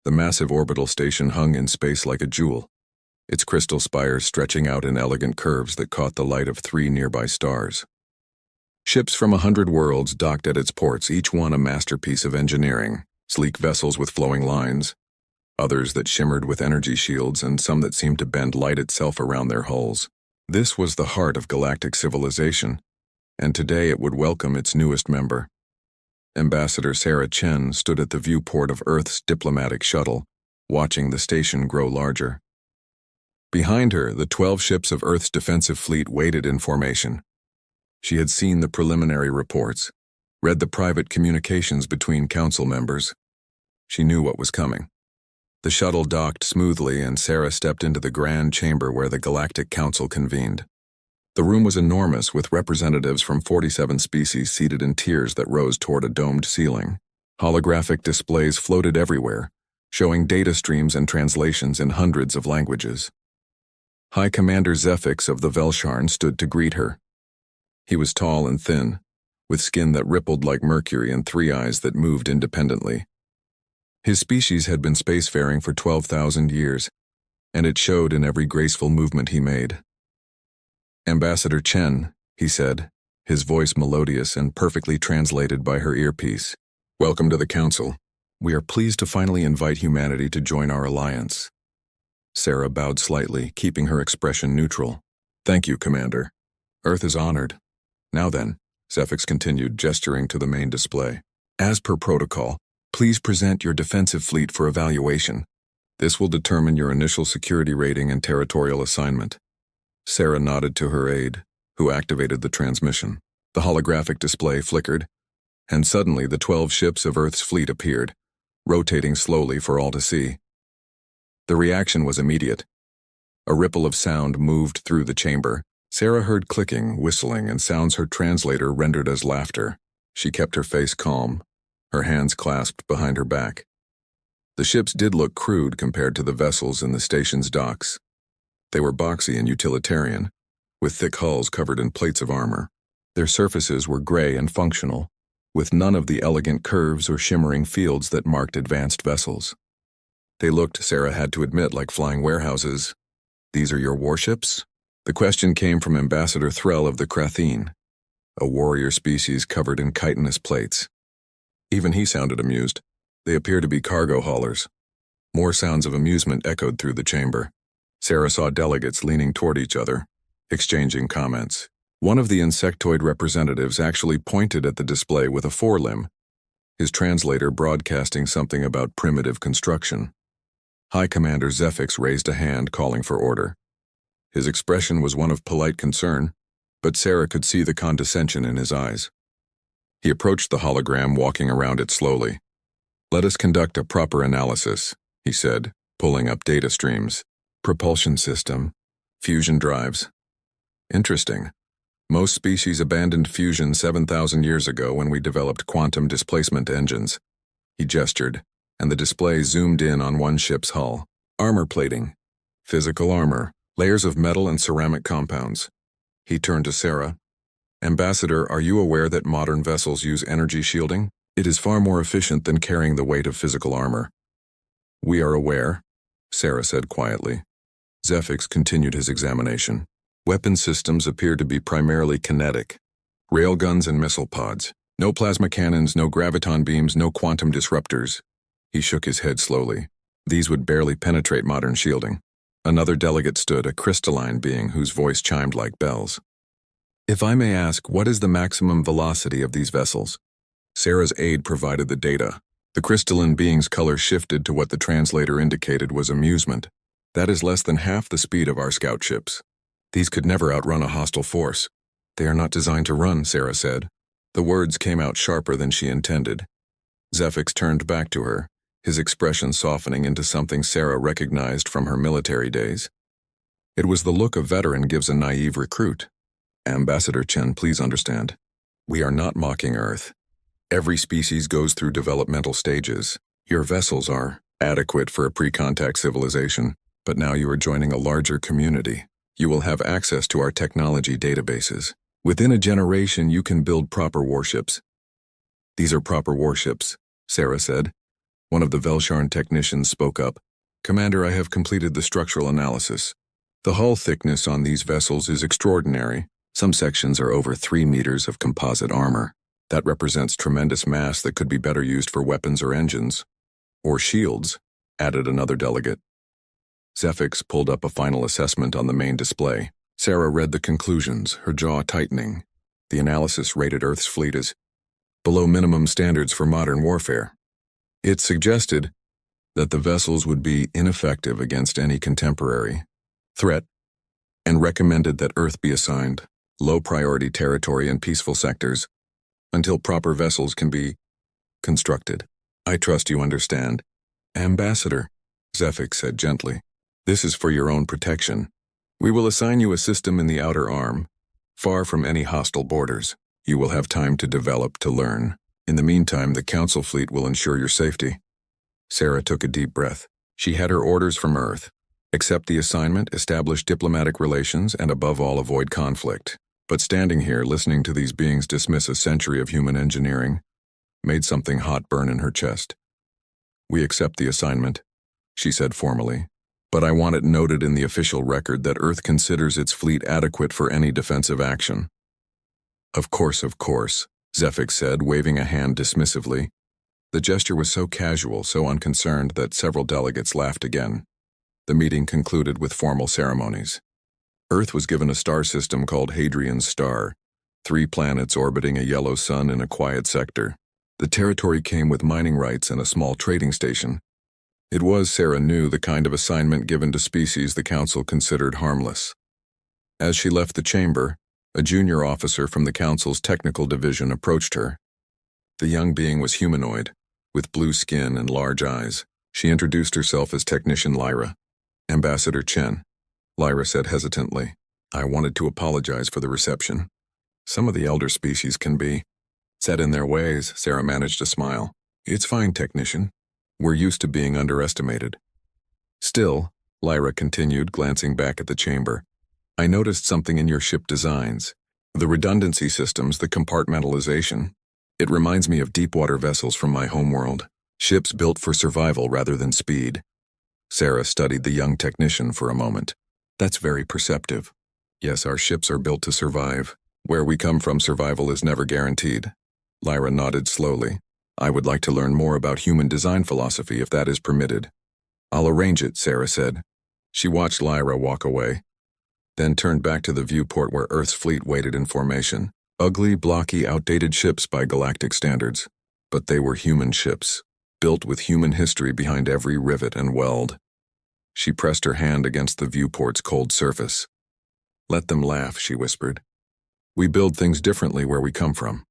The massive orbital station hung in space like a jewel, its crystal spires stretching out in elegant curves that caught the light of 3 nearby stars. Ships from 100 worlds docked at its ports, each one a masterpiece of engineering, sleek vessels with flowing lines, others that shimmered with energy shields, and some that seemed to bend light itself around their hulls. This was the heart of galactic civilization, and today it would welcome its newest member. Ambassador Sarah Chen stood at the viewport of Earth's diplomatic shuttle, watching the station grow larger. Behind her, the 12 ships of Earth's defensive fleet waited in formation. She had seen the preliminary reports, read the private communications between council members. She knew what was coming. The shuttle docked smoothly, and Sarah stepped into the grand chamber where the Galactic Council convened. The room was enormous, with representatives from 47 species seated in tiers that rose toward a domed ceiling. Holographic displays floated everywhere, showing data streams and translations in hundreds of languages. High Commander Zefix of the Velsharn stood to greet her. He was tall and thin, with skin that rippled like mercury and 3 eyes that moved independently. His species had been spacefaring for 12,000 years, and it showed in every graceful movement he made. "Ambassador Chen," he said, his voice melodious and perfectly translated by her earpiece. "Welcome to the Council. We are pleased to finally invite humanity to join our alliance." Sarah bowed slightly, keeping her expression neutral. "Thank you, Commander. Earth is honored. Now then," Zefix continued, gesturing to the main display. "As per protocol, please present your defensive fleet for evaluation. This will determine your initial security rating and territorial assignment." Sarah nodded to her aide, who activated the transmission. The holographic display flickered, and suddenly the 12 ships of Earth's fleet appeared, rotating slowly for all to see. The reaction was immediate. A ripple of sound moved through the chamber. Sarah heard clicking, whistling, and sounds her translator rendered as laughter. She kept her face calm, her hands clasped behind her back. The ships did look crude compared to the vessels in the station's docks. They were boxy and utilitarian, with thick hulls covered in plates of armor. Their surfaces were gray and functional, with none of the elegant curves or shimmering fields that marked advanced vessels. They looked, Sarah had to admit, like flying warehouses. "These are your warships?" The question came from Ambassador Threll of the Kratheen, a warrior species covered in chitinous plates. Even he sounded amused. "They appear to be cargo haulers." More sounds of amusement echoed through the chamber. Sarah saw delegates leaning toward each other, exchanging comments. One of the insectoid representatives actually pointed at the display with a forelimb, his translator broadcasting something about primitive construction. High Commander Zefix raised a hand, calling for order. His expression was one of polite concern, but Sarah could see the condescension in his eyes. He approached the hologram, walking around it slowly. "Let us conduct a proper analysis," he said, pulling up data streams. "Propulsion system, fusion drives. Interesting. Most species abandoned fusion 7,000 years ago when we developed quantum displacement engines." He gestured, and the display zoomed in on one ship's hull. "Armor plating, physical armor, layers of metal and ceramic compounds." He turned to Sarah. "Ambassador, are you aware that modern vessels use energy shielding? It is far more efficient than carrying the weight of physical armor." "We are aware," Sarah said quietly. Zefix continued his examination. "Weapon systems appear to be primarily kinetic. Railguns and missile pods. No plasma cannons, no graviton beams, no quantum disruptors." He shook his head slowly. "These would barely penetrate modern shielding." Another delegate stood, a crystalline being whose voice chimed like bells. "If I may ask, what is the maximum velocity of these vessels?" Sarah's aide provided the data. The crystalline being's color shifted to what the translator indicated was amusement. "That is less than half the speed of our scout ships. These could never outrun a hostile force." "They are not designed to run," Sarah said. The words came out sharper than she intended. Zefix turned back to her, his expression softening into something Sarah recognized from her military days. It was the look a veteran gives a naive recruit. "Ambassador Chen, please understand. We are not mocking Earth. Every species goes through developmental stages. Your vessels are adequate for a pre-contact civilization, but now you are joining a larger community. You will have access to our technology databases. Within a generation, you can build proper warships." "These are proper warships," Sarah said. One of the Velsharn technicians spoke up. "Commander, I have completed the structural analysis. The hull thickness on these vessels is extraordinary. Some sections are over 3 meters of composite armor. That represents tremendous mass that could be better used for weapons or engines. Or shields," added another delegate. Zephyx pulled up a final assessment on the main display. Sarah read the conclusions, her jaw tightening. The analysis rated Earth's fleet as below minimum standards for modern warfare. It suggested that the vessels would be ineffective against any contemporary threat and recommended that Earth be assigned low-priority territory in peaceful sectors until proper vessels can be constructed. "I trust you understand." "Ambassador," Zephyx said gently, "this is for your own protection. We will assign you a system in the outer arm, far from any hostile borders. You will have time to develop, to learn. In the meantime, the Council fleet will ensure your safety." Sarah took a deep breath. She had her orders from Earth. Accept the assignment, establish diplomatic relations, and above all avoid conflict. But standing here, listening to these beings dismiss a century of human engineering, made something hot burn in her chest. "We accept the assignment," she said formally, "but I want it noted in the official record that Earth considers its fleet adequate for any defensive action." Of course," Zephyx said, waving a hand dismissively. The gesture was so casual, so unconcerned that several delegates laughed again. The meeting concluded with formal ceremonies. Earth was given a star system called Hadrian's Star, 3 planets orbiting a yellow sun in a quiet sector. The territory came with mining rights and a small trading station. It was, Sarah knew, the kind of assignment given to species the Council considered harmless. As she left the chamber, a junior officer from the Council's technical division approached her. The young being was humanoid, with blue skin and large eyes. She introduced herself as Technician Lyra. "Ambassador Chen," Lyra said hesitantly. "I wanted to apologize for the reception. Some of the elder species can be set in their ways." Sarah managed to smile. "It's fine, Technician. We're used to being underestimated." "Still," Lyra continued, glancing back at the chamber, "I noticed something in your ship designs. The redundancy systems, the compartmentalization. It reminds me of deep-water vessels from my homeworld. Ships built for survival rather than speed." Sarah studied the young technician for a moment. "That's very perceptive. Yes, our ships are built to survive. Where we come from, survival is never guaranteed." Lyra nodded slowly. "I would like to learn more about human design philosophy if that is permitted." "I'll arrange it," Sarah said. She watched Lyra walk away, then turned back to the viewport where Earth's fleet waited in formation. Ugly, blocky, outdated ships by galactic standards. But they were human ships, built with human history behind every rivet and weld. She pressed her hand against the viewport's cold surface. "Let them laugh," she whispered. "We build things differently where we come from."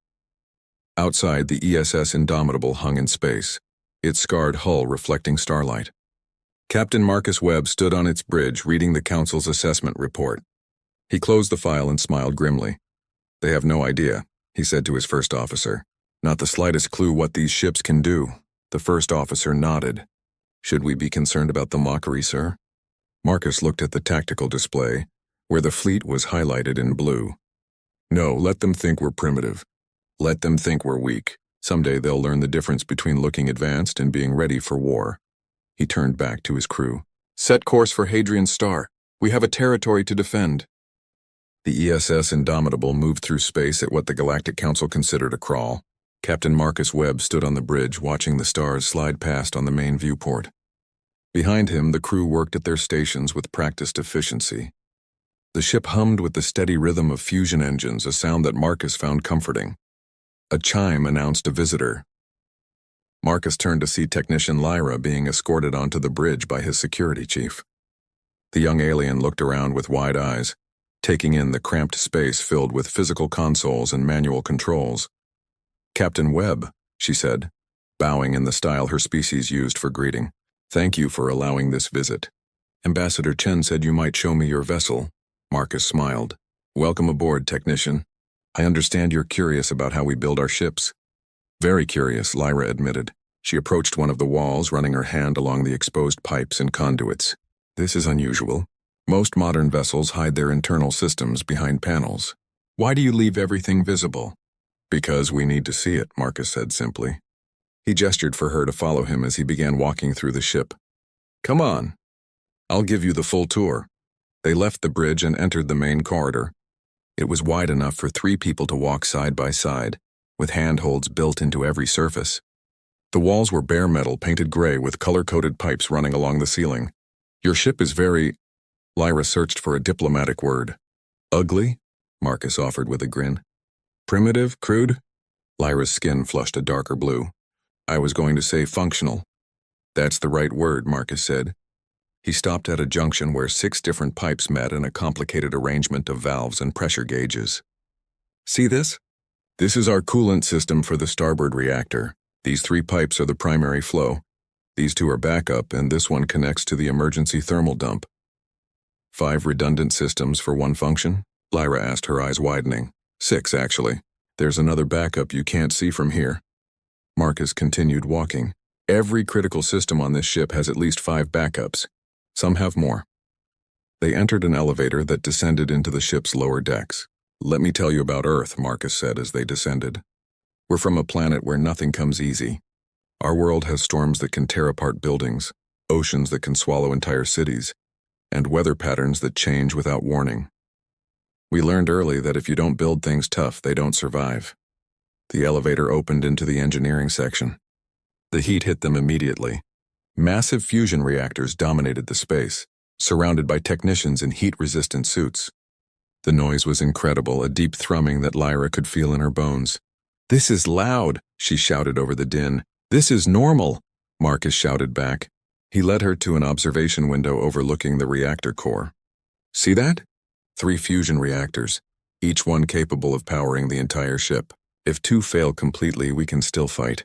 Outside, the ESS Indomitable hung in space, its scarred hull reflecting starlight. Captain Marcus Webb stood on its bridge reading the Council's assessment report. He closed the file and smiled grimly. "They have no idea," he said to his first officer. "Not the slightest clue what these ships can do." The first officer nodded. "Should we be concerned about the mockery, sir?" Marcus looked at the tactical display, where the fleet was highlighted in blue. "No, let them think we're primitive. Let them think we're weak. Someday they'll learn the difference between looking advanced and being ready for war." He turned back to his crew. "Set course for Hadrian's Star. We have a territory to defend." The ESS Indomitable moved through space at what the Galactic Council considered a crawl. Captain Marcus Webb stood on the bridge watching the stars slide past on the main viewport. Behind him, the crew worked at their stations with practiced efficiency. The ship hummed with the steady rhythm of fusion engines, a sound that Marcus found comforting. A chime announced a visitor. Marcus turned to see Technician Lyra being escorted onto the bridge by his security chief. The young alien looked around with wide eyes, taking in the cramped space filled with physical consoles and manual controls. "Captain Webb," she said, bowing in the style her species used for greeting. "Thank you for allowing this visit. Ambassador Chen said you might show me your vessel." Marcus smiled. "Welcome aboard, Technician. I understand you're curious about how we build our ships." "Very curious," Lyra admitted. She approached one of the walls, running her hand along the exposed pipes and conduits. "This is unusual. Most modern vessels hide their internal systems behind panels. Why do you leave everything visible?" "Because we need to see it," Marcus said simply. He gestured for her to follow him as he began walking through the ship. Come on. I'll give you the full tour. They left the bridge and entered the main corridor. It was wide enough for 3 people to walk side by side, with handholds built into every surface. The walls were bare metal painted gray with color-coded pipes running along the ceiling. Your ship is very... Lyra searched for a diplomatic word. Ugly? Marcus offered with a grin. Primitive? Crude? Lyra's skin flushed a darker blue. I was going to say functional. That's the right word, Marcus said. He stopped at a junction where 6 different pipes met in a complicated arrangement of valves and pressure gauges. See this? This is our coolant system for the starboard reactor. These 3 pipes are the primary flow. These 2 are backup, and this one connects to the emergency thermal dump. 5 redundant systems for one function? Lyra asked, her eyes widening. 6, actually. There's another backup you can't see from here. Marcus continued walking. Every critical system on this ship has at least 5 backups. Some have more. They entered an elevator that descended into the ship's lower decks. Let me tell you about Earth, Marcus said as they descended. We're from a planet where nothing comes easy. Our world has storms that can tear apart buildings, oceans that can swallow entire cities, and weather patterns that change without warning. We learned early that if you don't build things tough, they don't survive. The elevator opened into the engineering section. The heat hit them immediately. Massive fusion reactors dominated the space, surrounded by technicians in heat-resistant suits. The noise was incredible, a deep thrumming that Lyra could feel in her bones. This is loud, she shouted over the din. This is normal, Marcus shouted back. He led her to an observation window overlooking the reactor core. See that? 3 fusion reactors, each one capable of powering the entire ship. If 2 fail completely, we can still fight.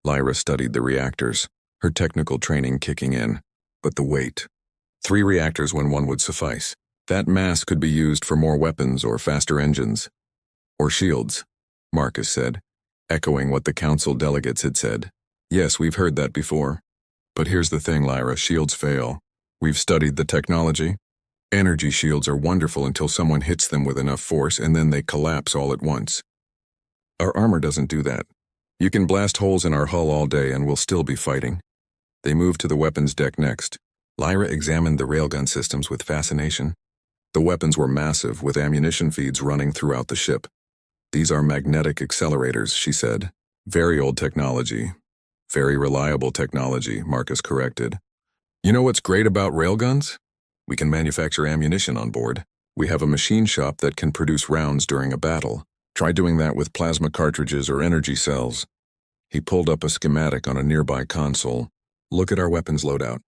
Lyra studied the reactors, her technical training kicking in. But the weight. 3 reactors when 1 would suffice. That mass could be used for more weapons or faster engines. Or shields, Marcus said, echoing what the council delegates had said. Yes, we've heard that before. But here's the thing, Lyra, shields fail. We've studied the technology. Energy shields are wonderful until someone hits them with enough force and then they collapse all at once. Our armor doesn't do that. You can blast holes in our hull all day and we'll still be fighting. They moved to the weapons deck next. Lyra examined the railgun systems with fascination. The weapons were massive, with ammunition feeds running throughout the ship. These are magnetic accelerators, she said. Very old technology. Very reliable technology, Marcus corrected. You know what's great about railguns? We can manufacture ammunition on board. We have a machine shop that can produce rounds during a battle. Try doing that with plasma cartridges or energy cells. He pulled up a schematic on a nearby console. Look at our weapons loadout.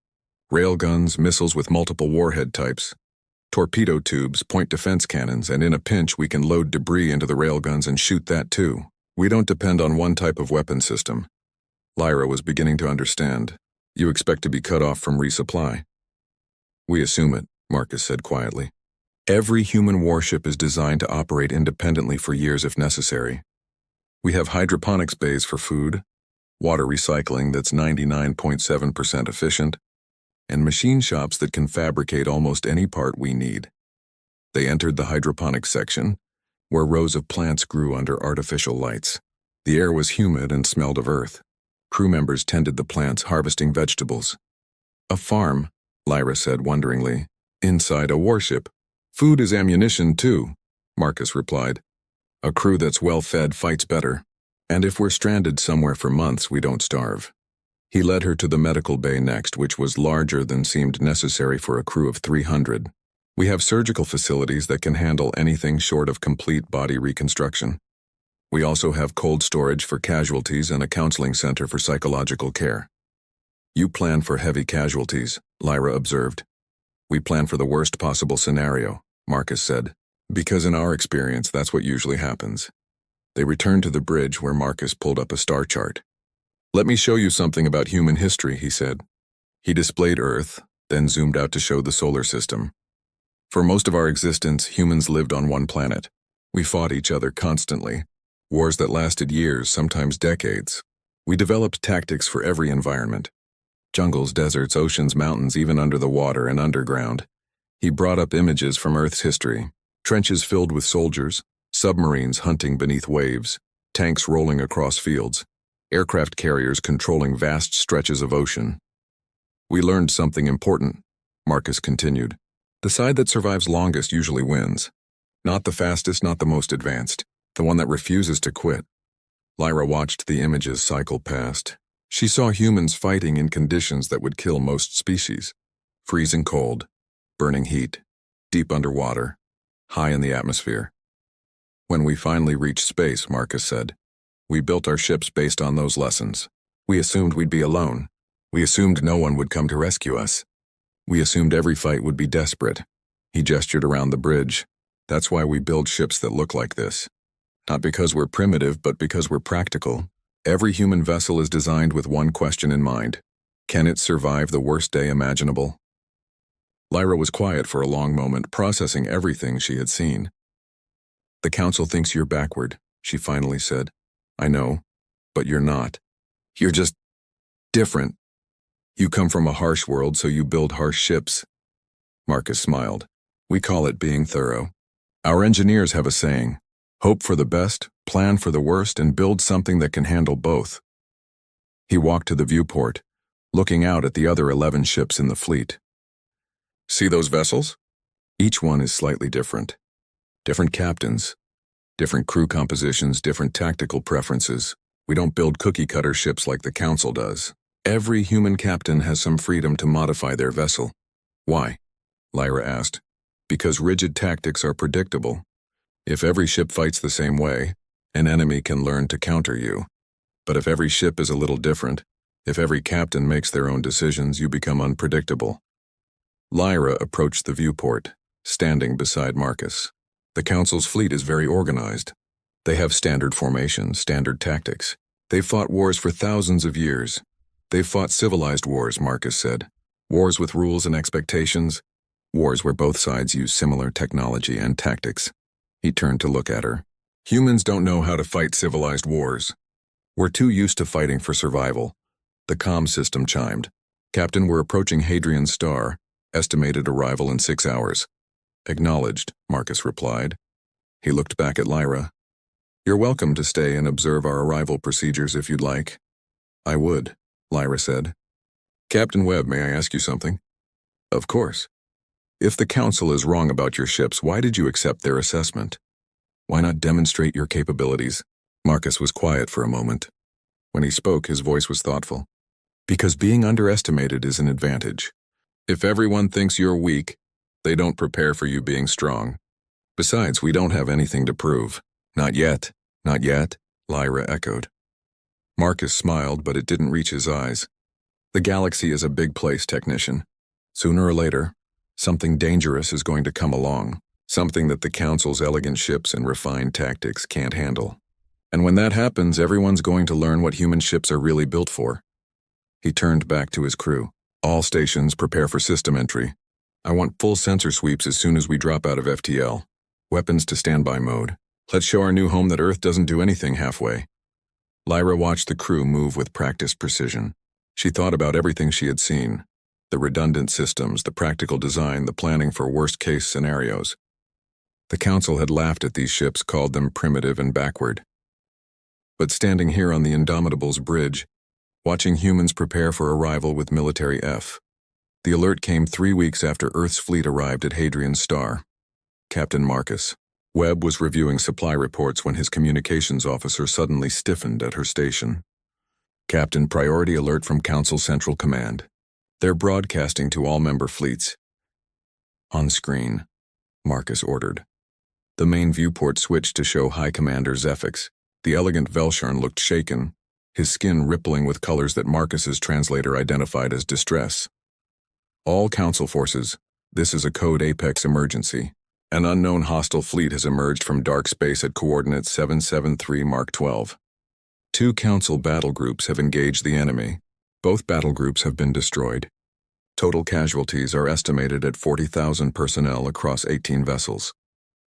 Railguns, missiles with multiple warhead types, torpedo tubes, point defense cannons, and in a pinch we can load debris into the railguns and shoot that too. We don't depend on one type of weapon system. Lyra was beginning to understand. You expect to be cut off from resupply. We assume it, Marcus said quietly. Every human warship is designed to operate independently for years if necessary. We have hydroponics bays for food, water recycling that's 99.7% efficient, and machine shops that can fabricate almost any part we need. They entered the hydroponics section, where rows of plants grew under artificial lights. The air was humid and smelled of earth. Crew members tended the plants, harvesting vegetables. A farm, Lyra said wonderingly. Inside a warship. Food is ammunition too, Marcus replied. A crew that's well-fed fights better. And if we're stranded somewhere for months, we don't starve. He led her to the medical bay next, which was larger than seemed necessary for a crew of 300. We have surgical facilities that can handle anything short of complete body reconstruction. We also have cold storage for casualties and a counseling center for psychological care. You plan for heavy casualties, Lyra observed. We plan for the worst possible scenario, Marcus said, because in our experience that's what usually happens. They returned to the bridge where Marcus pulled up a star chart. Let me show you something about human history, he said. He displayed Earth, then zoomed out to show the solar system. For most of our existence, humans lived on one planet. We fought each other constantly. Wars that lasted years, sometimes decades. We developed tactics for every environment. Jungles, deserts, oceans, mountains, even under the water and underground. He brought up images from Earth's history. Trenches filled with soldiers, submarines hunting beneath waves, tanks rolling across fields. aircraft carriers controlling vast stretches of ocean. We learned something important, Marcus continued. The side that survives longest usually wins. Not the fastest, not the most advanced, the one that refuses to quit. Lyra watched the images cycle past. She saw humans fighting in conditions that would kill most species. Freezing cold, burning heat, deep underwater, high in the atmosphere. When we finally reached space, Marcus said, we built our ships based on those lessons. We assumed we'd be alone. We assumed no one would come to rescue us. We assumed every fight would be desperate. He gestured around the bridge. That's why we build ships that look like this. Not because we're primitive, but because we're practical. Every human vessel is designed with one question in mind. Can it survive the worst day imaginable? Lyra was quiet for a long moment, processing everything she had seen. The council thinks you're backward, she finally said. I know, but you're not. You're just different. You come from a harsh world, so you build harsh ships. Marcus smiled. We call it being thorough. Our engineers have a saying, hope for the best, plan for the worst, and build something that can handle both. He walked to the viewport, looking out at the other 11 ships in the fleet. See those vessels? Each one is slightly different. Different captains, different crew compositions, different tactical preferences. We don't build cookie-cutter ships like the Council does. Every human captain has some freedom to modify their vessel. Why? Lyra asked. Because rigid tactics are predictable. If every ship fights the same way, an enemy can learn to counter you. But if every ship is a little different, if every captain makes their own decisions, you become unpredictable. Lyra approached the viewport, standing beside Marcus. The Council's fleet is very organized. They have standard formations, standard tactics. They've fought wars for thousands of years. They've fought civilized wars, Marcus said. Wars with rules and expectations. Wars where both sides use similar technology and tactics. He turned to look at her. Humans don't know how to fight civilized wars. We're too used to fighting for survival. The comm system chimed. Captain, we're approaching Hadrian's star. Estimated arrival in 6 hours. Acknowledged, Marcus replied. He looked back at Lyra. You're welcome to stay and observe our arrival procedures if you'd like. I would, Lyra said. Captain Webb, may I ask you something? Of course. If the Council is wrong about your ships, why did you accept their assessment? Why not demonstrate your capabilities? Marcus was quiet for a moment. When he spoke, his voice was thoughtful. Because being underestimated is an advantage. If everyone thinks you're weak, they don't prepare for you being strong. Besides, we don't have anything to prove. Not yet, not yet, Lyra echoed. Marcus smiled, but it didn't reach his eyes. The galaxy is a big place, technician. Sooner or later, something dangerous is going to come along, something that the Council's elegant ships and refined tactics can't handle. And when that happens, everyone's going to learn what human ships are really built for. He turned back to his crew. All stations prepare for system entry. I want full sensor sweeps as soon as we drop out of FTL. Weapons to standby mode. Let's show our new home that Earth doesn't do anything halfway. Lyra watched the crew move with practiced precision. She thought about everything she had seen. The redundant systems, the practical design, the planning for worst-case scenarios. The Council had laughed at these ships, called them primitive and backward. But standing here on the Indomitable's bridge, watching humans prepare for arrival with Military F. The alert came 3 weeks after Earth's fleet arrived at Hadrian's star. Captain Marcus. Webb was reviewing supply reports when his communications officer suddenly stiffened at her station. Captain, priority alert from Council Central Command. They're broadcasting to all member fleets. On screen, Marcus ordered. The main viewport switched to show High Commander Zefix. The elegant Velshorn looked shaken, his skin rippling with colors that Marcus's translator identified as distress. All Council forces, this is a Code Apex emergency. An unknown hostile fleet has emerged from dark space at coordinates 773 Mark 12. 2 Council battle groups have engaged the enemy. Both battle groups have been destroyed. Total casualties are estimated at 40,000 personnel across 18 vessels.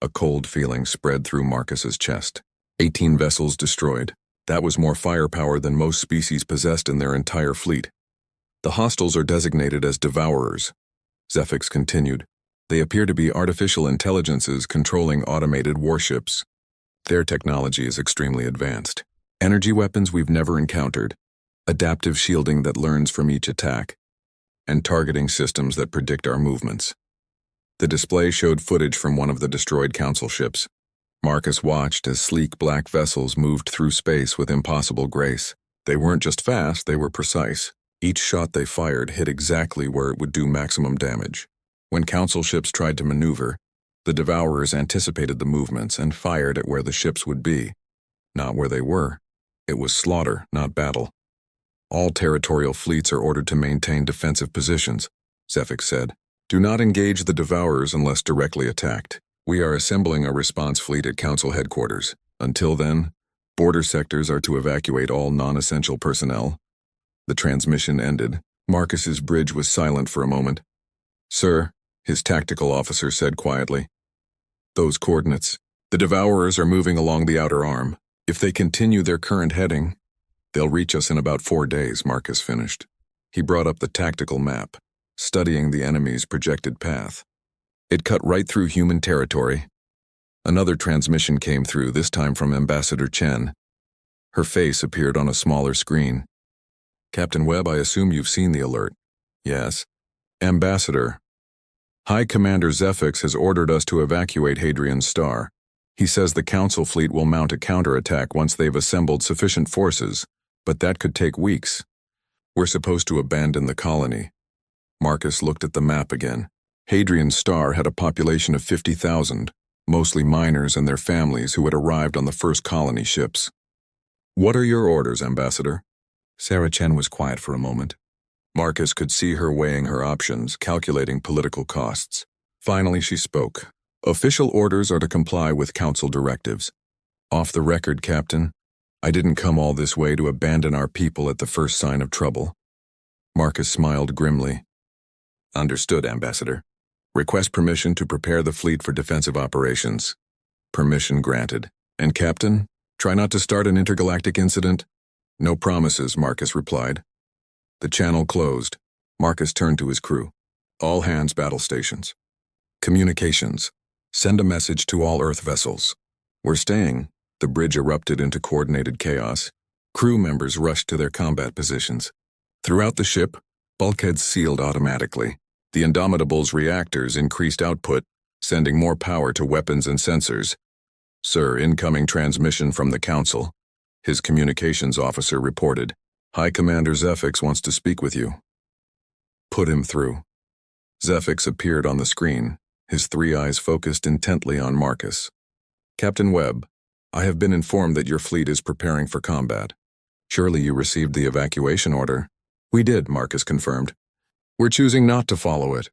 A cold feeling spread through Marcus's chest. 18 vessels destroyed. That was more firepower than most species possessed in their entire fleet. The hostiles are designated as devourers. Zefix continued. They appear to be artificial intelligences controlling automated warships. Their technology is extremely advanced. Energy weapons we've never encountered, adaptive shielding that learns from each attack, and targeting systems that predict our movements. The display showed footage from one of the destroyed Council ships. Marcus watched as sleek black vessels moved through space with impossible grace. They weren't just fast, they were precise. Each shot they fired hit exactly where it would do maximum damage. When Council ships tried to maneuver, the Devourers anticipated the movements and fired at where the ships would be, not where they were. It was slaughter, not battle. All territorial fleets are ordered to maintain defensive positions, Zefik said. Do not engage the Devourers unless directly attacked. We are assembling a response fleet at Council headquarters. Until then, border sectors are to evacuate all non-essential personnel. The transmission ended. Marcus's bridge was silent for a moment. Sir, his tactical officer said quietly. Those coordinates. The Devourers are moving along the outer arm. If they continue their current heading, they'll reach us in about 4 days, Marcus finished. He brought up the tactical map, studying the enemy's projected path. It cut right through human territory. Another transmission came through, this time from Ambassador Chen. Her face appeared on a smaller screen. Captain Webb, I assume you've seen the alert. Yes. Ambassador. High Commander Zefix has ordered us to evacuate Hadrian's Star. He says the Council fleet will mount a counterattack once they've assembled sufficient forces, but that could take weeks. We're supposed to abandon the colony. Marcus looked at the map again. Hadrian's Star had a population of 50,000, mostly miners and their families who had arrived on the first colony ships. What are your orders, Ambassador? Sarah Chen was quiet for a moment. Marcus could see her weighing her options, calculating political costs. Finally, she spoke. Official orders are to comply with Council directives. Off the record, Captain, I didn't come all this way to abandon our people at the first sign of trouble. Marcus smiled grimly. Understood, Ambassador. Request permission to prepare the fleet for defensive operations. Permission granted. And Captain, try not to start an intergalactic incident. No promises, Marcus replied. The channel closed. Marcus turned to his crew. All hands battle stations. Communications. Send a message to all Earth vessels. We're staying. The bridge erupted into coordinated chaos. Crew members rushed to their combat positions. Throughout the ship, bulkheads sealed automatically. The Indomitable's reactors increased output, sending more power to weapons and sensors. Sir, incoming transmission from the Council. His communications officer reported. High Commander Zefix wants to speak with you. Put him through. Zefix appeared on the screen, his 3 eyes focused intently on Marcus. Captain Webb, I have been informed that your fleet is preparing for combat. Surely you received the evacuation order. We did, Marcus confirmed. We're choosing not to follow it.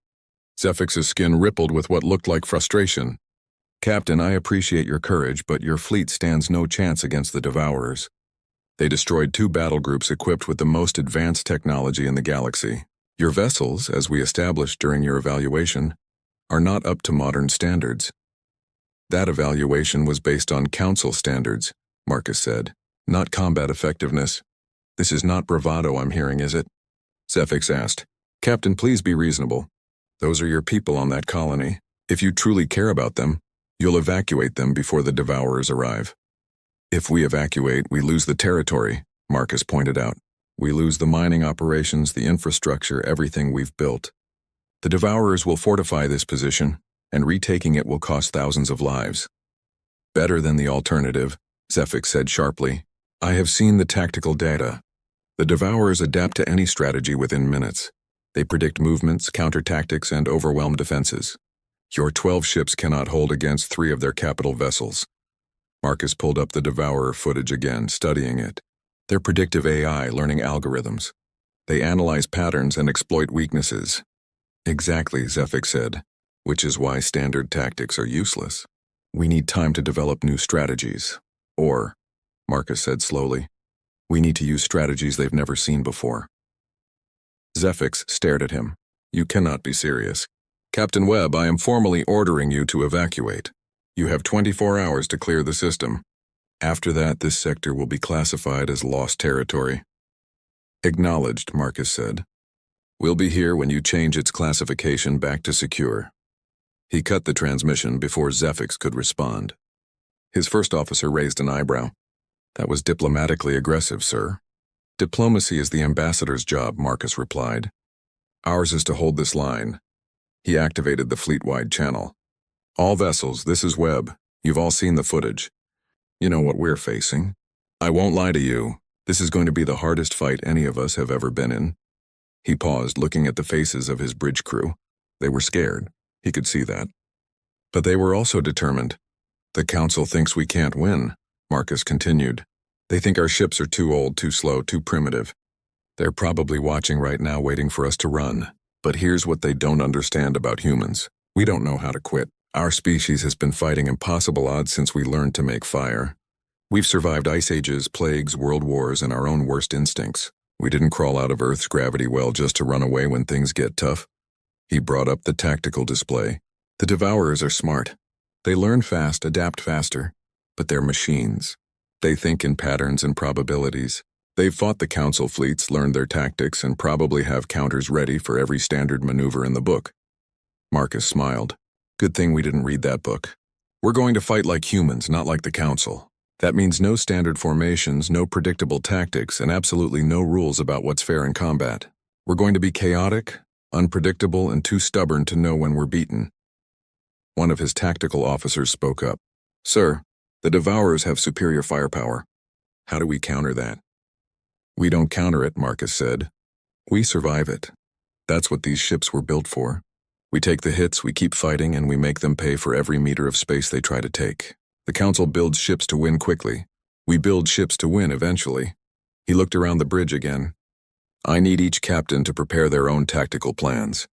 Zefix's skin rippled with what looked like frustration. Captain, I appreciate your courage, but your fleet stands no chance against the Devourers. They destroyed 2 battle groups equipped with the most advanced technology in the galaxy. Your vessels, as we established during your evaluation, are not up to modern standards. That evaluation was based on Council standards, Marcus said, not combat effectiveness. This is not bravado I'm hearing, is it? Zefix asked. Captain, please be reasonable. Those are your people on that colony. If you truly care about them, you'll evacuate them before the Devourers arrive. If we evacuate, we lose the territory, Marcus pointed out. We lose the mining operations, the infrastructure, everything we've built. The Devourers will fortify this position, and retaking it will cost thousands of lives. Better than the alternative, Zefix said sharply. I have seen the tactical data. The Devourers adapt to any strategy within minutes. They predict movements, counter-tactics, and overwhelm defenses. Your 12 ships cannot hold against 3 of their capital vessels. Marcus pulled up the Devourer footage again, studying it. They're predictive AI learning algorithms. They analyze patterns and exploit weaknesses. Exactly, Zefik said, which is why standard tactics are useless. We need time to develop new strategies. Or, Marcus said slowly, we need to use strategies they've never seen before. Zefix stared at him. You cannot be serious. Captain Webb, I am formally ordering you to evacuate. You have 24 hours to clear the system. After that, this sector will be classified as lost territory. Acknowledged, Marcus said. We'll be here when you change its classification back to secure. He cut the transmission before Zefix could respond. His first officer raised an eyebrow. That was diplomatically aggressive, sir. Diplomacy is the ambassador's job, Marcus replied. Ours is to hold this line. He activated the fleet-wide channel. All vessels, this is Webb. You've all seen the footage. You know what we're facing. I won't lie to you. This is going to be the hardest fight any of us have ever been in. He paused, looking at the faces of his bridge crew. They were scared. He could see that. But they were also determined. The Council thinks we can't win, Marcus continued. They think our ships are too old, too slow, too primitive. They're probably watching right now, waiting for us to run. But here's what they don't understand about humans. We don't know how to quit. Our species has been fighting impossible odds since we learned to make fire. We've survived ice ages, plagues, world wars, and our own worst instincts. We didn't crawl out of Earth's gravity well just to run away when things get tough. He brought up the tactical display. The Devourers are smart. They learn fast, adapt faster. But they're machines. They think in patterns and probabilities. They've fought the Council fleets, learned their tactics, and probably have counters ready for every standard maneuver in the book. Marcus smiled. Good thing we didn't read that book. We're going to fight like humans, not like the Council. That means no standard formations, no predictable tactics, and absolutely no rules about what's fair in combat. We're going to be chaotic, unpredictable, and too stubborn to know when we're beaten. One of his tactical officers spoke up. Sir, the Devourers have superior firepower. How do we counter that? We don't counter it, Marcus said. We survive it. That's what these ships were built for. We take the hits, we keep fighting, and we make them pay for every meter of space they try to take. The Council builds ships to win quickly. We build ships to win eventually. He looked around the bridge again. I need each captain to prepare their own tactical plans.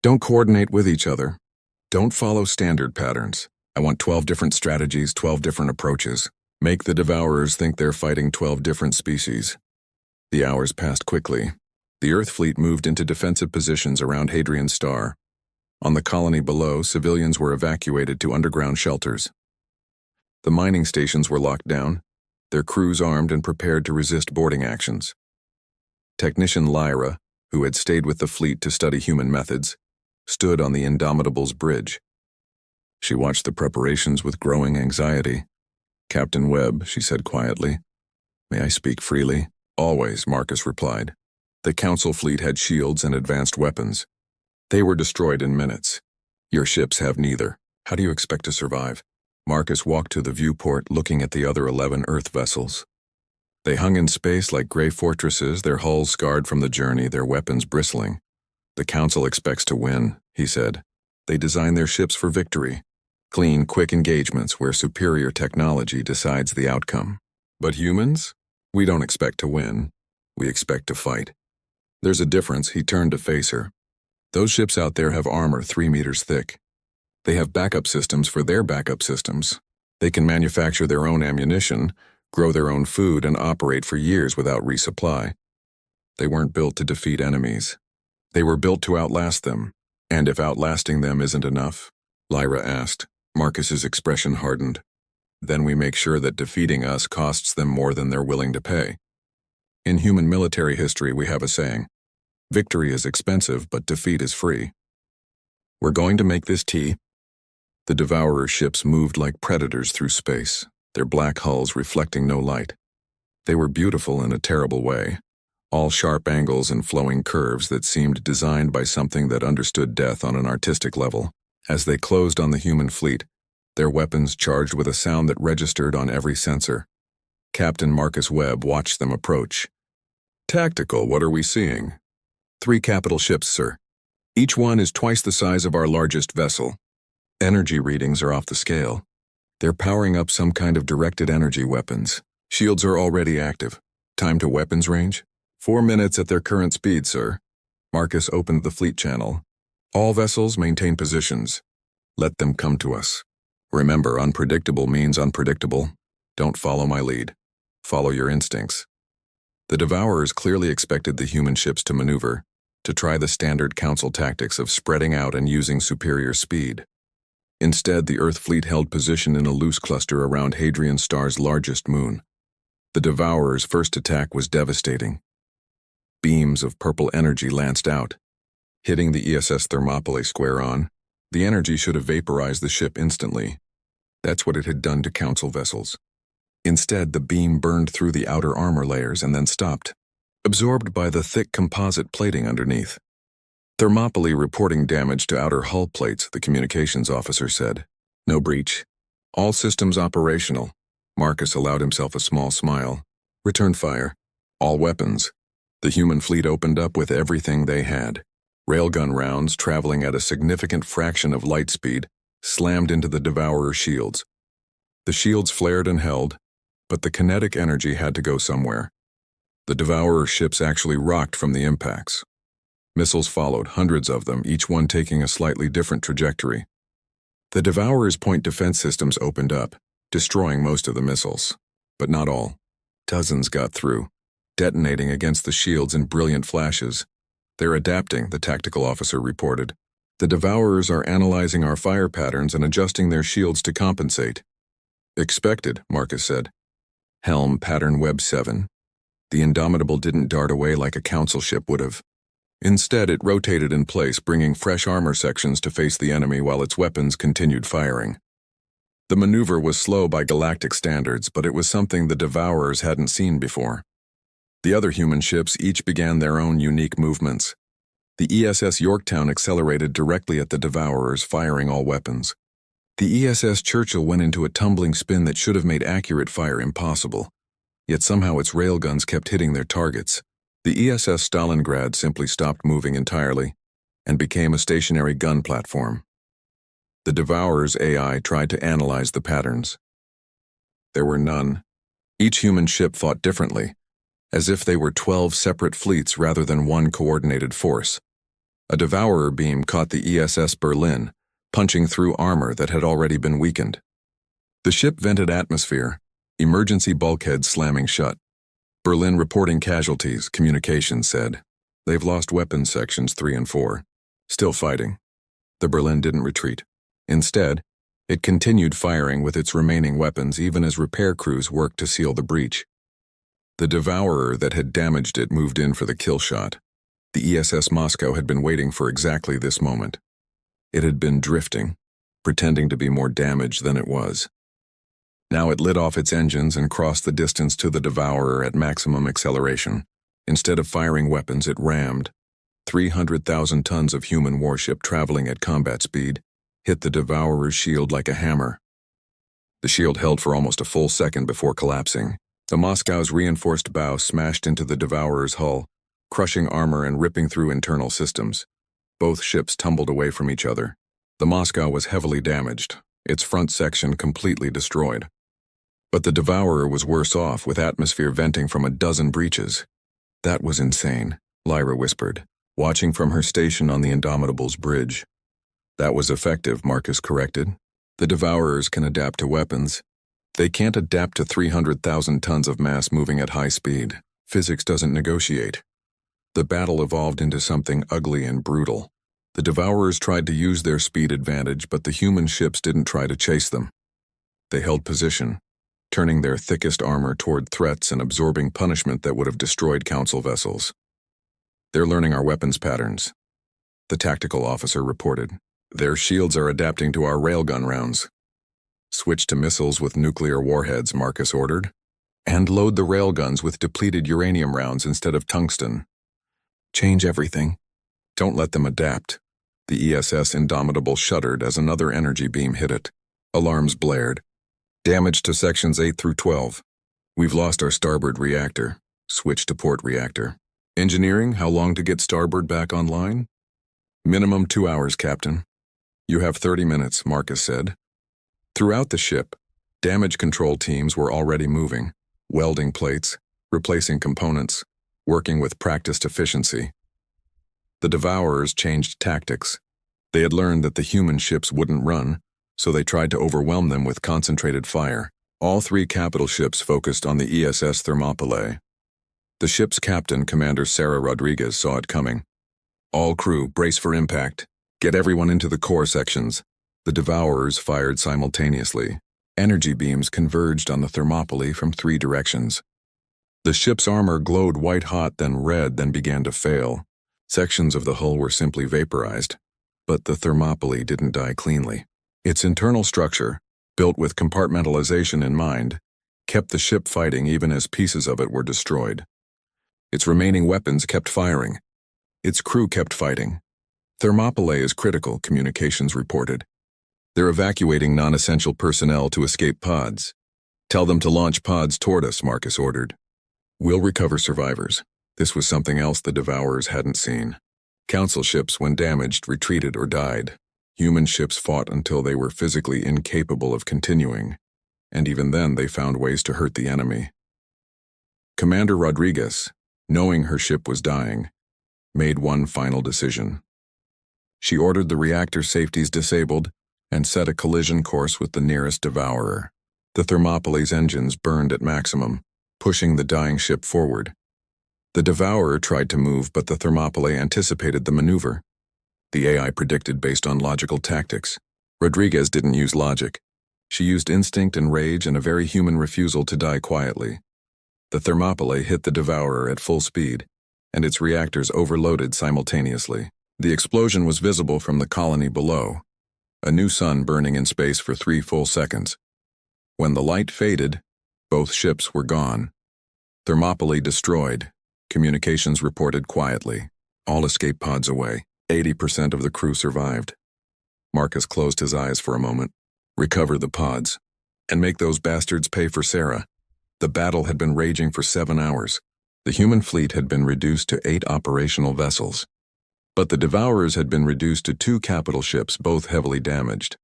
Don't coordinate with each other. Don't follow standard patterns. I want 12 different strategies, 12 different approaches. Make the Devourers think they're fighting 12 different species. The hours passed quickly. The Earth fleet moved into defensive positions around Hadrian's Star. On the colony below, civilians were evacuated to underground shelters. The mining stations were locked down, their crews armed and prepared to resist boarding actions. Technician Lyra, who had stayed with the fleet to study human methods, stood on the Indomitable's bridge. She watched the preparations with growing anxiety. Captain Webb, she said quietly. May I speak freely? Always, Marcus replied. The Council fleet had shields and advanced weapons. They were destroyed in minutes. Your ships have neither. How do you expect to survive? Marcus walked to the viewport, looking at the other 11 Earth vessels. They hung in space like gray fortresses, their hulls scarred from the journey, their weapons bristling. The Council expects to win, he said. They design their ships for victory. Clean, quick engagements where superior technology decides the outcome. But humans? We don't expect to win. We expect to fight. There's a difference. He turned to face her. Those ships out there have armor 3 meters thick. They have backup systems for their backup systems. They can manufacture their own ammunition, grow their own food, and operate for years without resupply. They weren't built to defeat enemies. They were built to outlast them. And if outlasting them isn't enough? Lyra asked. Marcus's expression hardened. Then we make sure that defeating us costs them more than they're willing to pay. In human military history, we have a saying. Victory is expensive, but defeat is free. We're going to make this tea. The Devourer ships moved like predators through space, their black hulls reflecting no light. They were beautiful in a terrible way, all sharp angles and flowing curves that seemed designed by something that understood death on an artistic level. As they closed on the human fleet, their weapons charged with a sound that registered on every sensor. Captain Marcus Webb watched them approach. Tactical, what are we seeing? 3 capital ships, sir. Each one is twice the size of our largest vessel. Energy readings are off the scale. They're powering up some kind of directed energy weapons. Shields are already active. Time to weapons range? 4 minutes at their current speed, sir. Marcus opened the fleet channel. All vessels maintain positions. Let them come to us. Remember, unpredictable means unpredictable. Don't follow my lead. Follow your instincts. The Devourers clearly expected the human ships to maneuver, to try the standard Council tactics of spreading out and using superior speed. Instead, the Earth fleet held position in a loose cluster around Hadrian's Star's largest moon. The Devourers' first attack was devastating. Beams of purple energy lanced out. Hitting the ESS Thermopylae square on, the energy should have vaporized the ship instantly. That's what it had done to Council vessels. Instead, the beam burned through the outer armor layers and then stopped, absorbed by the thick composite plating underneath. Thermopylae reporting damage to outer hull plates, the communications officer said. No breach. All systems operational. Marcus allowed himself a small smile. Return fire. All weapons. The human fleet opened up with everything they had. Railgun rounds, traveling at a significant fraction of light speed, slammed into the Devourer's shields. The shields flared and held, but the kinetic energy had to go somewhere. The Devourer's ships actually rocked from the impacts. Missiles followed, hundreds of them, each one taking a slightly different trajectory. The Devourer's point defense systems opened up, destroying most of the missiles. But not all. Dozens got through, detonating against the shields in brilliant flashes. They're adapting, the tactical officer reported. The Devourers are analyzing our fire patterns and adjusting their shields to compensate. Expected, Marcus said. Helm pattern web 7. The Indomitable didn't dart away like a council ship would have. Instead, it rotated in place, bringing fresh armor sections to face the enemy while its weapons continued firing. The maneuver was slow by galactic standards, but it was something the Devourers hadn't seen before. The other human ships each began their own unique movements. The ESS Yorktown accelerated directly at the Devourers, firing all weapons. The ESS Churchill went into a tumbling spin that should have made accurate fire impossible. Yet somehow its railguns kept hitting their targets. The ESS Stalingrad simply stopped moving entirely and became a stationary gun platform. The Devourer's AI tried to analyze the patterns. There were none. Each human ship fought differently, as if they were 12 separate fleets rather than one coordinated force. A Devourer beam caught the ESS Berlin, punching through armor that had already been weakened. The ship vented atmosphere, emergency bulkheads slamming shut. Berlin reporting casualties, communications said. They've lost weapons sections 3 and 4. Still fighting. The Berlin didn't retreat. Instead, it continued firing with its remaining weapons even as repair crews worked to seal the breach. The Devourer that had damaged it moved in for the kill shot. The ESS Moscow had been waiting for exactly this moment. It had been drifting, pretending to be more damaged than it was. Now it lit off its engines and crossed the distance to the Devourer at maximum acceleration. Instead of firing weapons, it rammed. 300,000 tons of human warship traveling at combat speed hit the Devourer's shield like a hammer. The shield held for almost a full second before collapsing. The Moscow's reinforced bow smashed into the Devourer's hull, crushing armor and ripping through internal systems. Both ships tumbled away from each other. The Moscow was heavily damaged, its front section completely destroyed. But the Devourer was worse off, with atmosphere venting from a dozen breaches. That was insane, Lyra whispered, watching from her station on the Indomitable's bridge. That was effective, Marcus corrected. The Devourers can adapt to weapons. They can't adapt to 300,000 tons of mass moving at high speed. Physics doesn't negotiate. The battle evolved into something ugly and brutal. The Devourers tried to use their speed advantage, but the human ships didn't try to chase them. They held position, turning their thickest armor toward threats and absorbing punishment that would have destroyed Council vessels. They're learning our weapons patterns, the tactical officer reported. Their shields are adapting to our railgun rounds. Switch to missiles with nuclear warheads, Marcus ordered, and load the railguns with depleted uranium rounds instead of tungsten. Change everything. Don't let them adapt. The ESS Indomitable shuddered as another energy beam hit it. Alarms blared. Damage to sections 8 through 12. We've lost our starboard reactor. Switch to port reactor. Engineering, how long to get starboard back online? Minimum 2 hours, Captain. You have 30 minutes, Marcus said. Throughout the ship, damage control teams were already moving, welding plates, replacing components, working with practiced efficiency. The Devourers changed tactics. They had learned that the human ships wouldn't run, so they tried to overwhelm them with concentrated fire. All 3 capital ships focused on the ESS Thermopylae. The ship's captain, Commander Sarah Rodriguez, saw it coming. All crew, brace for impact. Get everyone into the core sections. The Devourers fired simultaneously. Energy beams converged on the Thermopylae from 3 directions. The ship's armor glowed white-hot, then red, then began to fail. Sections of the hull were simply vaporized. But the Thermopylae didn't die cleanly. Its internal structure, built with compartmentalization in mind, kept the ship fighting even as pieces of it were destroyed. Its remaining weapons kept firing. Its crew kept fighting. Thermopylae is critical, communications reported. They're evacuating non-essential personnel to escape pods. Tell them to launch pods toward us, Marcus ordered. We'll recover survivors. This was something else the Devourers hadn't seen. Council ships, when damaged, retreated or died. Human ships fought until they were physically incapable of continuing, and even then they found ways to hurt the enemy. Commander Rodriguez, knowing her ship was dying, made one final decision. She ordered the reactor safeties disabled and set a collision course with the nearest Devourer. The Thermopylae's engines burned at maximum, pushing the dying ship forward. The Devourer tried to move, but the Thermopylae anticipated the maneuver. The AI predicted based on logical tactics. Rodriguez didn't use logic. She used instinct and rage and a very human refusal to die quietly. The Thermopylae hit the Devourer at full speed, and its reactors overloaded simultaneously. The explosion was visible from the colony below, a new sun burning in space for 3 full seconds. When the light faded, both ships were gone. Thermopylae destroyed, communications reported quietly. All escape pods away. 80% of the crew survived. Marcus closed his eyes for a moment. Recover the pods, and make those bastards pay for Sarah. The battle had been raging for 7 hours. The human fleet had been reduced to 8 operational vessels. But the Devourers had been reduced to 2 capital ships, both heavily damaged.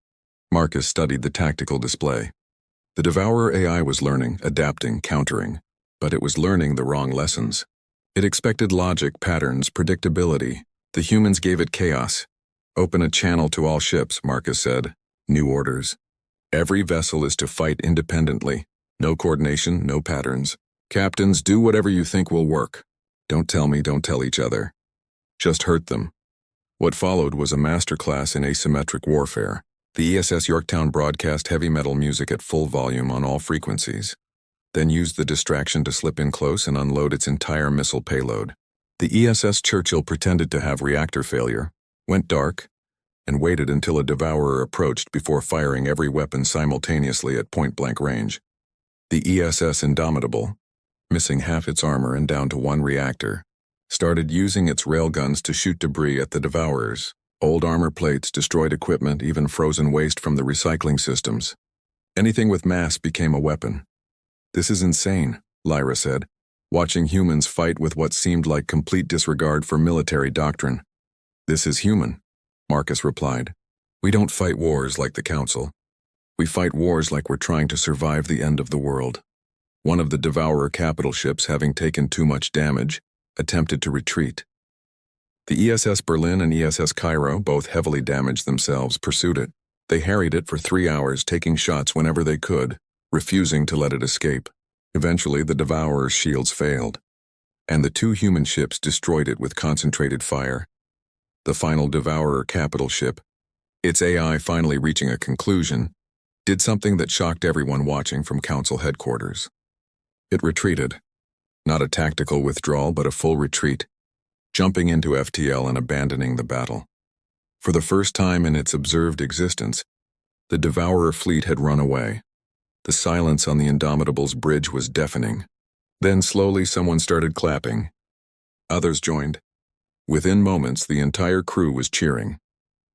Marcus studied the tactical display. The Devourer AI was learning, adapting, countering, but it was learning the wrong lessons. It expected logic, patterns, predictability. The humans gave it chaos. Open a channel to all ships, Marcus said. New orders. Every vessel is to fight independently. No coordination, no patterns. Captains, do whatever you think will work. Don't tell me, don't tell each other. Just hurt them. What followed was a masterclass in asymmetric warfare. The ESS Yorktown broadcast heavy metal music at full volume on all frequencies, then used the distraction to slip in close and unload its entire missile payload. The ESS Churchill pretended to have reactor failure, went dark, and waited until a Devourer approached before firing every weapon simultaneously at point-blank range. The ESS Indomitable, missing half its armor and down to 1 reactor, started using its railguns to shoot debris at the Devourers. Old armor plates, destroyed equipment, even frozen waste from the recycling systems. Anything with mass became a weapon. This is insane, Lyra said, watching humans fight with what seemed like complete disregard for military doctrine. This is human, Marcus replied. We don't fight wars like the Council. We fight wars like we're trying to survive the end of the world. One of the Devourer capital ships, having taken too much damage, attempted to retreat. The ESS Berlin and ESS Cairo, both heavily damaged themselves, pursued it. They harried it for 3 hours, taking shots whenever they could, refusing to let it escape. Eventually, the Devourer's shields failed, and the 2 human ships destroyed it with concentrated fire. The final Devourer capital ship, its AI finally reaching a conclusion, did something that shocked everyone watching from Council headquarters. It retreated. Not a tactical withdrawal, but a full retreat, jumping into FTL and abandoning the battle. For the first time in its observed existence, the Devourer fleet had run away. The silence on the Indomitable's bridge was deafening. Then slowly someone started clapping. Others joined. Within moments, the entire crew was cheering.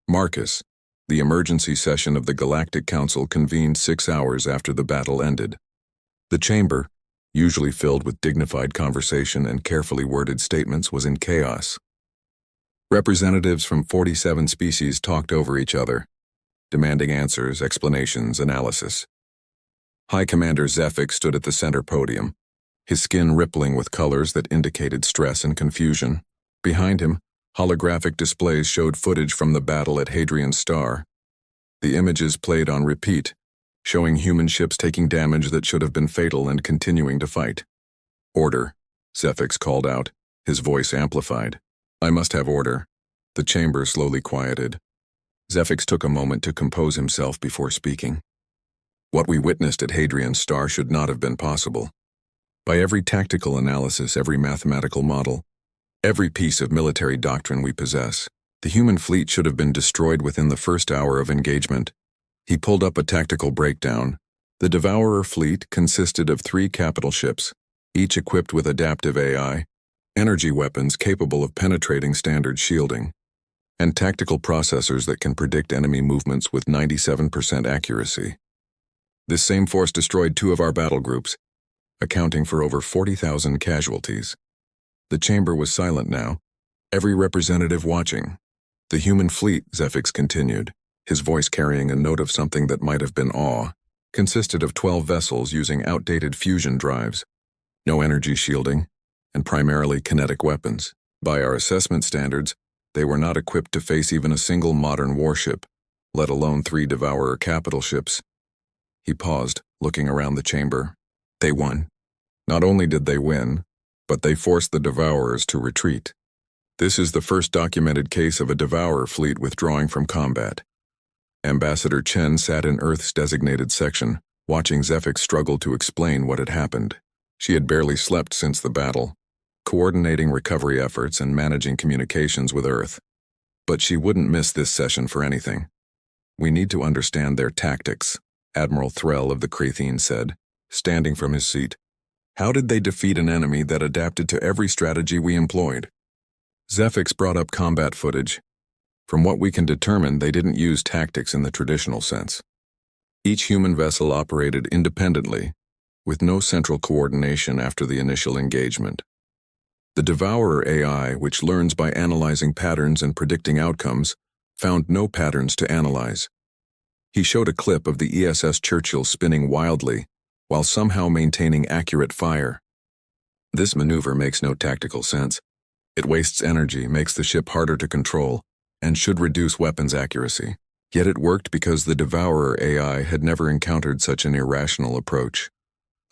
Marcus, the emergency session of the Galactic Council, convened 6 hours after the battle ended. The chamber, usually filled with dignified conversation and carefully worded statements, was in chaos. Representatives from 47 species talked over each other, demanding answers, explanations, analysis. High Commander Zephyx stood at the center podium, his skin rippling with colors that indicated stress and confusion. Behind him, holographic displays showed footage from the battle at Hadrian's Star. The images played on repeat, showing human ships taking damage that should have been fatal and continuing to fight. Order, Zephyx called out, his voice amplified. I must have order. The chamber slowly quieted. Zephyx took a moment to compose himself before speaking. What we witnessed at Hadrian's Star should not have been possible. By every tactical analysis, every mathematical model, every piece of military doctrine we possess, the human fleet should have been destroyed within the first hour of engagement. He pulled up a tactical breakdown, The Devourer fleet consisted of 3 capital ships, each equipped with adaptive AI, energy weapons capable of penetrating standard shielding, and tactical processors that can predict enemy movements with 97% accuracy. This same force destroyed 2 of our battle groups, accounting for over 40,000 casualties. The chamber was silent now, every representative watching. The human fleet, Zephyx continued, his voice carrying a note of something that might have been awe, consisted of 12 vessels using outdated fusion drives, no energy shielding, and primarily kinetic weapons. By our assessment standards, they were not equipped to face even a single modern warship, let alone 3 Devourer capital ships. He paused, looking around the chamber. They won. Not only did they win, but they forced the Devourers to retreat. This is the first documented case of a Devourer fleet withdrawing from combat. Ambassador Chen sat in Earth's designated section, watching Zephyx struggle to explain what had happened. She had barely slept since the battle, coordinating recovery efforts and managing communications with Earth. But she wouldn't miss this session for anything. We need to understand their tactics, Admiral Threll of the Krathine said, standing from his seat. How did they defeat an enemy that adapted to every strategy we employed? Zephyx brought up combat footage. From what we can determine, they didn't use tactics in the traditional sense. Each human vessel operated independently, with no central coordination after the initial engagement. The Devourer AI, which learns by analyzing patterns and predicting outcomes, found no patterns to analyze. He showed a clip of the ESS Churchill spinning wildly, while somehow maintaining accurate fire. This maneuver makes no tactical sense. It wastes energy, makes the ship harder to control, and should reduce weapons accuracy. Yet it worked because the Devourer AI had never encountered such an irrational approach.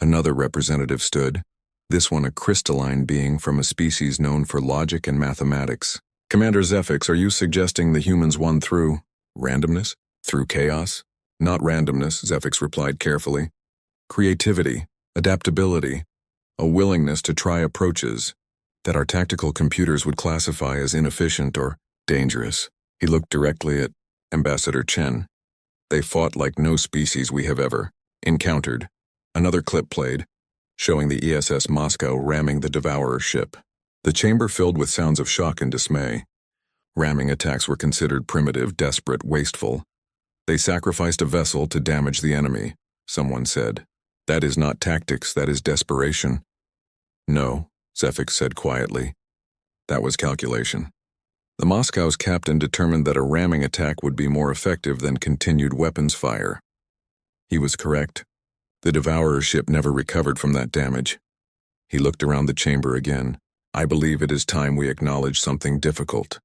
Another representative stood, this one a crystalline being from a species known for logic and mathematics. Commander Zephyx, are you suggesting the humans won through randomness? Through chaos? Not randomness, Zephyx replied carefully. Creativity, adaptability, a willingness to try approaches that our tactical computers would classify as inefficient or dangerous. He looked directly at Ambassador Chen. They fought like no species we have ever encountered. Another clip played, showing the ESS Moscow ramming the Devourer ship. The chamber filled with sounds of shock and dismay. Ramming attacks were considered primitive, desperate, wasteful. They sacrificed a vessel to damage the enemy, someone said. That is not tactics, that is desperation. No, Zephyx said quietly. That was calculation. The Moscow's captain determined that a ramming attack would be more effective than continued weapons fire. He was correct. The Devourer ship never recovered from that damage. He looked around the chamber again. I believe it is time we acknowledge something difficult.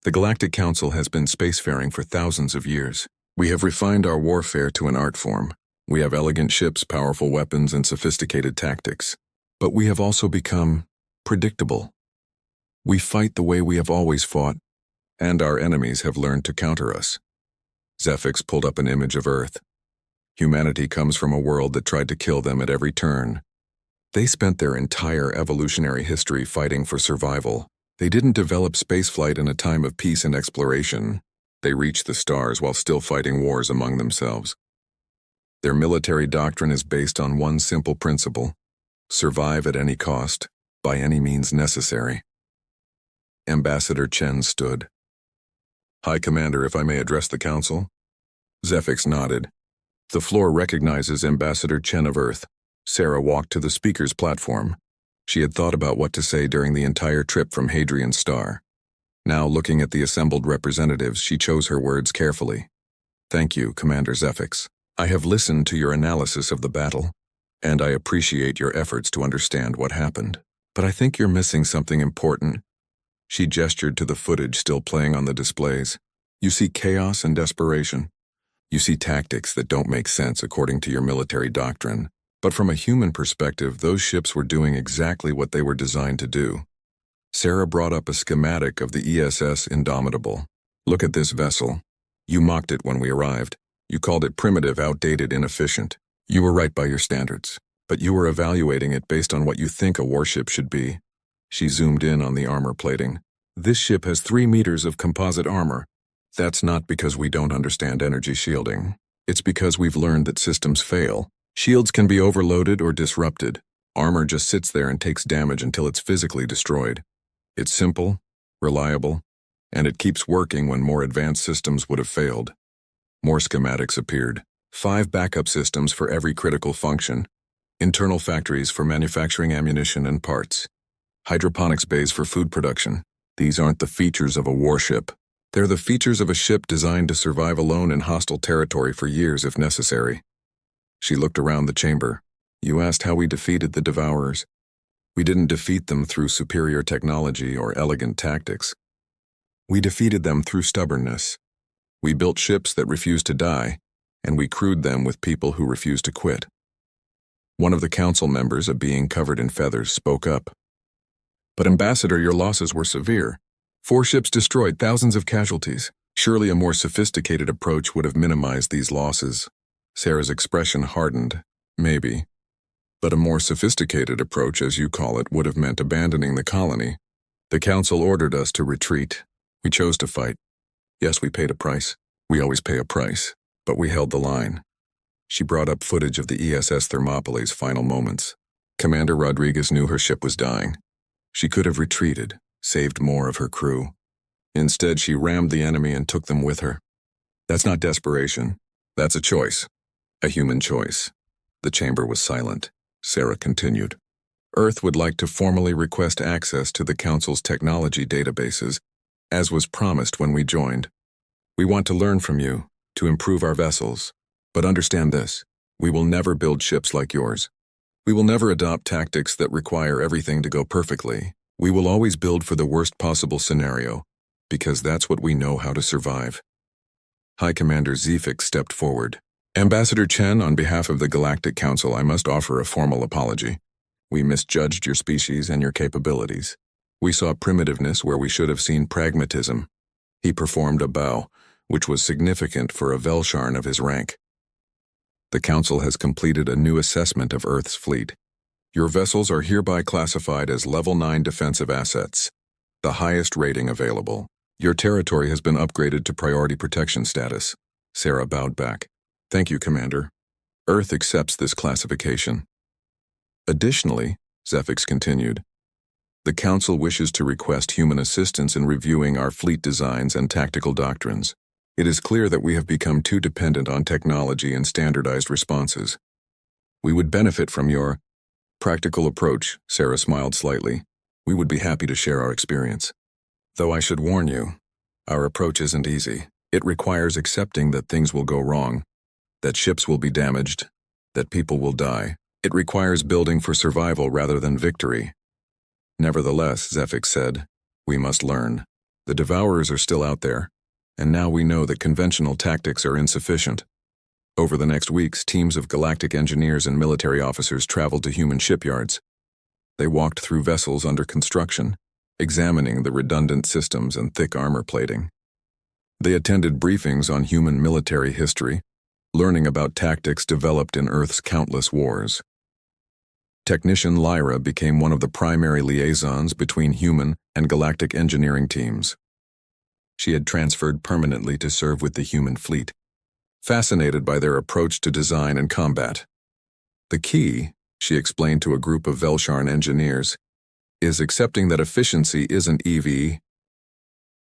The Galactic Council has been spacefaring for thousands of years. We have refined our warfare to an art form. We have elegant ships, powerful weapons, and sophisticated tactics. But we have also become predictable. We fight the way we have always fought, and our enemies have learned to counter us. Zephyx pulled up an image of Earth. Humanity comes from a world that tried to kill them at every turn. They spent their entire evolutionary history fighting for survival. They didn't develop spaceflight in a time of peace and exploration. They reached the stars while still fighting wars among themselves. Their military doctrine is based on one simple principle: survive at any cost, by any means necessary. Ambassador Chen stood. High Commander, if I may address the Council? Zephyx nodded. The floor recognizes Ambassador Chen of Earth. Sarah walked to the speaker's platform. She had thought about what to say during the entire trip from Hadrian's Star. Now, looking at the assembled representatives, she chose her words carefully. Thank you, Commander Zephyx. I have listened to your analysis of the battle, and I appreciate your efforts to understand what happened. But I think you're missing something important. She gestured to the footage still playing on the displays. You see chaos and desperation. You see tactics that don't make sense according to your military doctrine. But from a human perspective, those ships were doing exactly what they were designed to do. Sarah brought up a schematic of the ESS Indomitable. Look at this vessel. You mocked it when we arrived. You called it primitive, outdated, inefficient. You were right by your standards, but you were evaluating it based on what you think a warship should be. She zoomed in on the armor plating. This ship has 3 meters of composite armor. That's not because we don't understand energy shielding. It's because we've learned that systems fail, Shields can be overloaded or disrupted. Armor just sits there and takes damage until it's physically destroyed. It's simple, reliable, and it keeps working when more advanced systems would have failed. More schematics appeared. 5 backup systems for every critical function. Internal factories for manufacturing ammunition and parts. Hydroponics bays for food production. These aren't the features of a warship. They're the features of a ship designed to survive alone in hostile territory for years if necessary. She looked around the chamber. You asked how we defeated the Devourers. We didn't defeat them through superior technology or elegant tactics. We defeated them through stubbornness. We built ships that refused to die, and we crewed them with people who refused to quit. One of the council members, a being covered in feathers, spoke up. But Ambassador, your losses were severe. 4 ships destroyed, thousands of casualties. Surely a more sophisticated approach would have minimized these losses. Sarah's expression hardened. Maybe. But a more sophisticated approach, as you call it, would have meant abandoning the colony. The council ordered us to retreat. We chose to fight. Yes, we paid a price. We always pay a price. But we held the line. She brought up footage of the ESS Thermopylae's final moments. Commander Rodriguez knew her ship was dying. She could have retreated, saved more of her crew. Instead, she rammed the enemy and took them with her. That's not desperation. That's a choice. A human choice. The chamber was silent. Sarah continued. Earth would like to formally request access to the Council's technology databases, as was promised when we joined. We want to learn from you, to improve our vessels. But understand this, we will never build ships like yours. We will never adopt tactics that require everything to go perfectly. We will always build for the worst possible scenario, because that's what we know how to survive. High Commander Zefik stepped forward. Ambassador Chen, on behalf of the Galactic Council, I must offer a formal apology. We misjudged your species and your capabilities. We saw primitiveness where we should have seen pragmatism. He performed a bow, which was significant for a Velsharn of his rank. The Council has completed a new assessment of Earth's fleet. Your vessels are hereby classified as Level 9 defensive assets, the highest rating available. Your territory has been upgraded to priority protection status. Sarah bowed back. Thank you, Commander. Earth accepts this classification. Additionally, Zefix continued, the Council wishes to request human assistance in reviewing our fleet designs and tactical doctrines. It is clear that we have become too dependent on technology and standardized responses. We would benefit from your practical approach, Sarah smiled slightly. We would be happy to share our experience. Though I should warn you, our approach isn't easy. It requires accepting that things will go wrong, that ships will be damaged, that people will die. It requires building for survival rather than victory. Nevertheless, Zefik said, we must learn. The Devourers are still out there, and now we know that conventional tactics are insufficient. Over the next weeks, teams of galactic engineers and military officers traveled to human shipyards. They walked through vessels under construction, examining the redundant systems and thick armor plating. They attended briefings on human military history, learning about tactics developed in Earth's countless wars. Technician Lyra became one of the primary liaisons between human and galactic engineering teams. She had transferred permanently to serve with the human fleet, fascinated by their approach to design and combat. The key, she explained to a group of Velsharn engineers, is accepting that efficiency isn't EV,